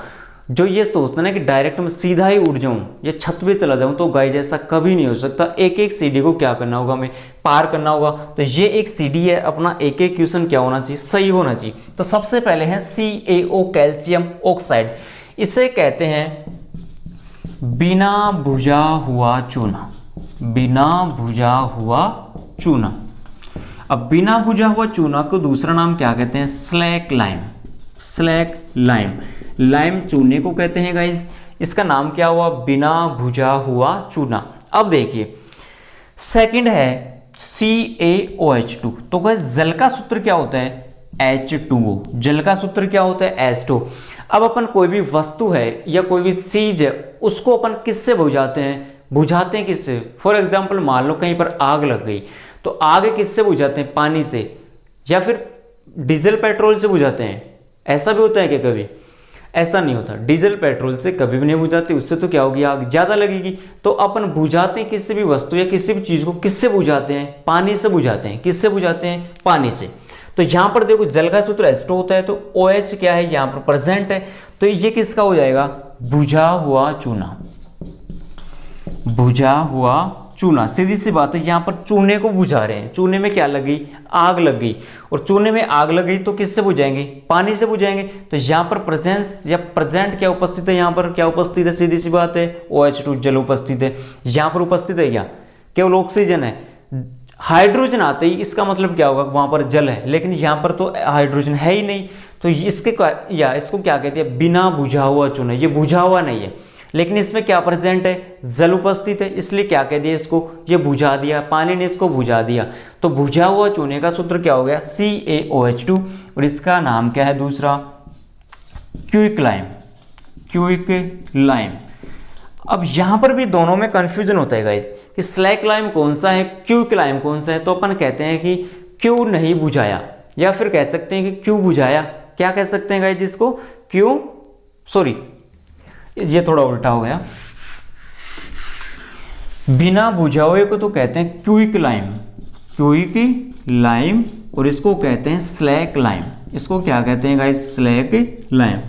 जो ये सोचते ना कि डायरेक्ट मैं सीधा ही उड़ जाऊं या छत पे चला जाऊं, तो गाइज ऐसा कभी नहीं हो सकता। एक एक सीढ़ी को क्या करना होगा? हमें पार करना होगा। तो ये एक सीढ़ी है, अपना एक एक क्वेश्चन क्या होना चाहिए? सही होना चाहिए। तो सबसे पहले है CaO, कैल्शियम ऑक्साइड। इसे कहते हैं बिना बुझा हुआ चूना। बिना बुझा हुआ चूना। अब बिना बुझा हुआ चूना को दूसरा नाम क्या कहते हैं? Slack lime. Slack lime, lime चूने को कहते हैं गाइज। इसका नाम क्या हुआ? बिना बुझा हुआ चूना। अब देखिए सेकंड है CaOH2। तो गाइज जल का सूत्र क्या होता है? H2O। जल का सूत्र क्या होता है? H2O। अब अपन कोई भी वस्तु है या कोई भी चीज है, उसको अपन किससे बुझाते हैं? बुझाते हैं किससे? फॉर एग्जाम्पल मान लो कहीं पर आग लग गई, तो आग किससे बुझाते हैं? पानी से, या फिर डीजल पेट्रोल से बुझाते हैं। ऐसा भी होता है कि कभी? ऐसा नहीं होता। डीजल पेट्रोल से कभी भी नहीं बुझाते, उससे तो क्या होगी? आग ज्यादा लगेगी। तो अपन बुझाते हैं किसी भी वस्तु या किसी भी चीज को किससे बुझाते हैं? पानी से बुझाते हैं। किससे बुझाते हैं? पानी से। तो यहां पर देखो जल का सूत्र H2 होता है, तो OH क्या है? यहां पर प्रेजेंट है, तो ये किसका हो जाएगा? बुझा हुआ चूना। बुझा हुआ चूना, सीधी सी बात है, यहाँ पर चूने को बुझा रहे हैं। चूने में क्या लग गई, आग लग गई, और चूने में आग लग गई तो किससे बुझाएंगे, पानी से बुझाएंगे। तो यहाँ पर प्रेजेंस या प्रेजेंट क्या उपस्थित है, यहाँ पर क्या उपस्थित है, सीधी सी बात है OH2 जल उपस्थित है। यहाँ पर उपस्थित है क्या, केवल ऑक्सीजन है। हाइड्रोजन आते ही इसका मतलब क्या होगा, वहां पर जल है, लेकिन यहाँ पर तो हाइड्रोजन है ही नहीं। तो इसको क्या कहते हैं, बिना बुझा हुआ चूना, ये बुझा हुआ नहीं है, लेकिन इसमें क्या प्रेजेंट है, जल उपस्थित है, इसलिए क्या कह दिया इसको, ये बुझा दिया, पानी ने इसको बुझा दिया। तो बुझा हुआ चूने का सूत्र क्या हो गया, CaOH2, और इसका नाम क्या है दूसरा, क्विकलाइम, क्विकलाइम। अब यहां पर भी दोनों में कंफ्यूजन होता है गाइस कि स्लैक लाइम कौन सा है, क्विकलाइम कौन सा है। तो अपन कहते हैं कि क्यों नहीं बुझाया, या फिर कह सकते हैं कि क्यों बुझाया। क्या कह सकते हैं गाइस इसको, क्यों, सॉरी ये थोड़ा उल्टा हो गया, बिना बुझा हुए को तो कहते हैं क्विकलाइम, क्विकलाइम, और इसको कहते हैं स्लैक लाइम। इसको क्या कहते हैं गाइस, स्लैक लाइम।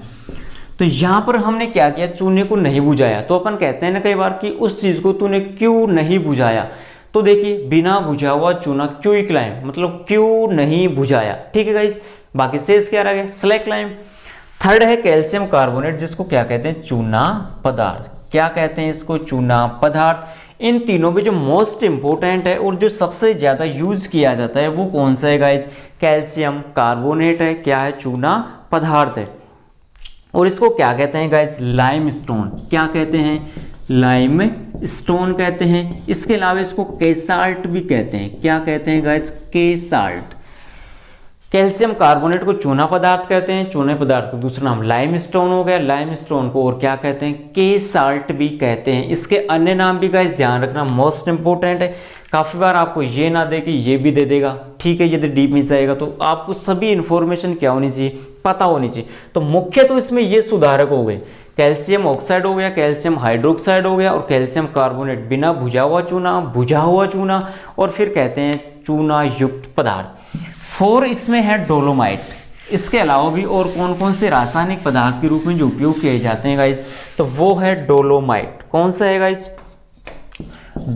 तो यहां पर हमने क्या किया, चूने को नहीं बुझाया। तो अपन कहते हैं ना कई बार कि उस चीज को तूने क्यों नहीं बुझाया। तो देखिए बिना बुझा हुआ चूना क्विकलाइम, मतलब क्यों नहीं बुझाया, ठीक है गाइस। बाकी शेष क्या रह गया, स्लैक लाइम। थर्ड है कैल्शियम कार्बोनेट, जिसको क्या कहते हैं, चूना पदार्थ। क्या कहते हैं इसको, चूना पदार्थ। इन तीनों में जो मोस्ट इंपोर्टेंट है और जो सबसे ज्यादा यूज किया जाता है वो कौन सा है गाइज, कैल्शियम कार्बोनेट है, क्या है, चूना पदार्थ है। और इसको क्या कहते हैं गाइज, लाइम स्टोन। क्या कहते हैं, लाइम स्टोन कहते हैं। इसके अलावा इसको केसाल्ट भी कहते हैं। क्या कहते हैं गाइज, केसाल्ट। कैल्शियम कार्बोनेट को चूना पदार्थ कहते हैं, चूने पदार्थ का दूसरा नाम लाइम स्टोन हो गया। लाइम स्टोन को और क्या कहते हैं, के साल्ट भी कहते हैं। इसके अन्य नाम भी गाइस ध्यान रखना, मोस्ट इंपोर्टेंट है। काफी बार आपको ये ना दे कि ये भी दे देगा, ठीक है, यदि डीप में जाएगा तो आपको सभी इंफॉर्मेशन क्या होनी चाहिए, पता होनी चाहिए। तो मुख्य तो इसमें ये सुधारक हो गए, कैल्शियम ऑक्साइड हो गया, कैल्शियम हाइड्रोक्साइड हो गया, और कैल्शियम कार्बोनेट, बिना बुझा हुआ चूना, बुझा हुआ चूना, और फिर कहते हैं चूना युक्त पदार्थ। 4 इसमें है डोलोमाइट। इसके अलावा भी और कौन कौन से रासायनिक पदार्थ के रूप में जो उपयोग किए जाते हैं गाइस, तो वो है डोलोमाइट। कौन सा है गाइस,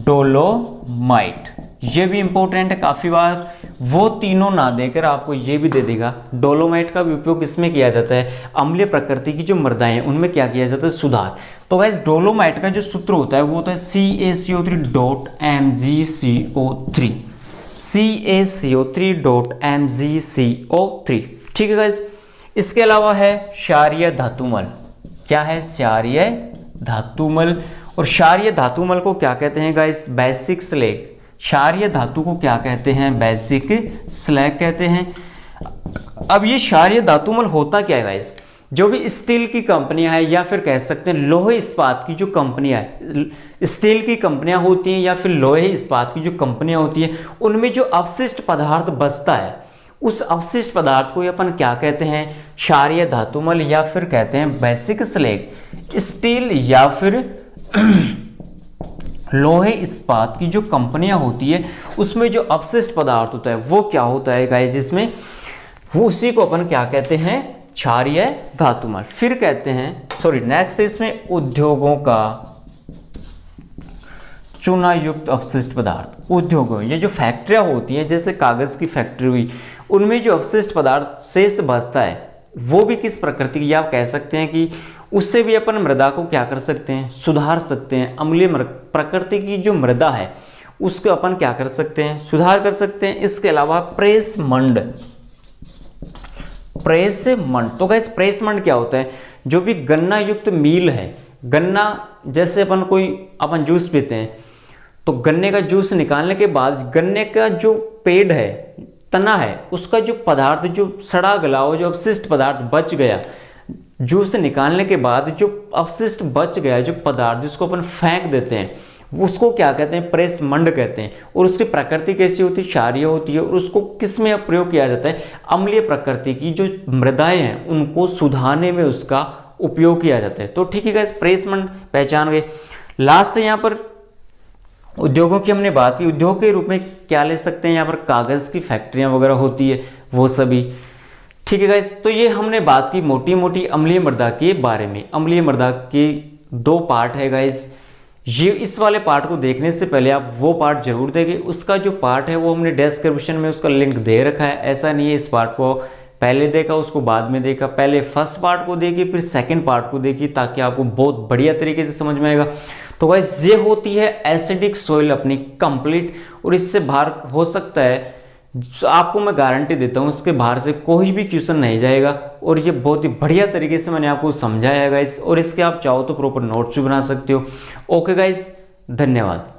डोलोमाइट। ये भी इंपॉर्टेंट है, काफी बार वो तीनों ना देकर आपको ये भी दे देगा। डोलोमाइट का भी उपयोग इसमें किया जाता है, अम्लीय प्रकृति की जो मृदाएं हैं उनमें क्या किया जाता है, सुधार। तो गाइस डोलोमाइट का जो सूत्र होता है वो होता है CaCO3.MgCO3, CaCO3.MgCO3, ठीक है गाइस। इसके अलावा है क्षारीय धातुमल। क्या है, क्षारीय धातुमल। और क्षारीय धातुमल को क्या कहते हैं गाइस, बेसिक स्लैग। क्षारीय धातु को क्या कहते हैं, बेसिक स्लैग कहते हैं। अब ये क्षारीय धातुमल होता क्या है गाइस, जो भी स्टील की कंपनियां हैं या फिर कह सकते हैं लोहे इस्पात की जो कंपनियां हैं, स्टील की कंपनियां होती हैं या फिर लोहे इस्पात की जो कंपनियां होती हैं, उनमें जो अवशिष्ट पदार्थ बचता है उस अवशिष्ट पदार्थ को अपन क्या कहते हैं, क्षारीय धातुमल या फिर कहते हैं बेसिक स्लैग। स्टील या फिर लोहे इस्पात की जो कंपनियां होती है उसमें जो अवशिष्ट पदार्थ होता है वो क्या होता है गाइस, जिसमें वो उसी को अपन क्या कहते हैं, क्षारीय धातुमल। फिर कहते हैं नेक्स्ट इसमें उद्योगों का चूना युक्त अवशिष्ट पदार्थ। उद्योगों, ये जो फैक्ट्रियां होती हैं जैसे कागज की फैक्ट्री हुई, उनमें जो अवशिष्ट पदार्थ शेष बचता है वो भी किस प्रकृति की, आप कह सकते हैं कि उससे भी अपन मृदा को क्या कर सकते हैं, सुधार सकते हैं। अम्लीय प्रकृति की जो मृदा है उसको अपन क्या कर सकते हैं, सुधार कर सकते हैं। इसके अलावा प्रेस मंड। तो गाइस प्रेस मंड क्या होता है, जो भी गन्ना युक्त मील है, गन्ना जैसे अपन जूस पीते हैं तो गन्ने का जूस निकालने के बाद गन्ने का जो पेड़ है, तना है, उसका जो पदार्थ, जो सड़ा गला हो, जो अवशिष्ट पदार्थ बच गया, जूस निकालने के बाद जो अवशिष्ट बच गया, जो पदार्थ जिसको अपन फेंक देते हैं, उसको क्या कहते हैं, प्रेस मंड कहते हैं। और उसकी प्रकृति कैसी होती है, क्षारीय होती है। और उसको किस में प्रयोग किया जाता है, अम्लीय प्रकृति की जो मृदाएं हैं उनको सुधारने में उसका उपयोग किया जाता है। तो ठीक है गाइस, प्रेस मंड पहचान गए। लास्ट यहाँ पर उद्योगों की हमने बात की। उद्योग के रूप में क्या ले सकते हैं, यहाँ पर कागज की फैक्ट्रियां वगैरह होती है वो सभी, ठीक है गाइस। तो ये हमने बात की मोटी मोटी अम्लीय मृदा के बारे में। अम्लीय मृदा के 2 पार्ट है गाइस, ये इस वाले पार्ट को देखने से पहले आप वो पार्ट जरूर देखें। उसका जो पार्ट है वो हमने डिस्क्रिप्शन में उसका लिंक दे रखा है। ऐसा नहीं है इस पार्ट को पहले देखा उसको बाद में देखा, पहले फर्स्ट पार्ट को देखिए फिर सेकंड पार्ट को देखिए, ताकि आपको बहुत बढ़िया तरीके से समझ में आएगा। तो गाइस ये होती है एसिडिक सोइल अपनी कंप्लीट, और इससे बाहर हो सकता है, आपको मैं गारंटी देता हूँ इसके बाहर से कोई भी क्वेश्चन नहीं जाएगा। और ये बहुत ही बढ़िया तरीके से मैंने आपको समझाया है गाइस, और इसके आप चाहो तो प्रॉपर नोट्स भी बना सकते हो। ओके गाइस, धन्यवाद।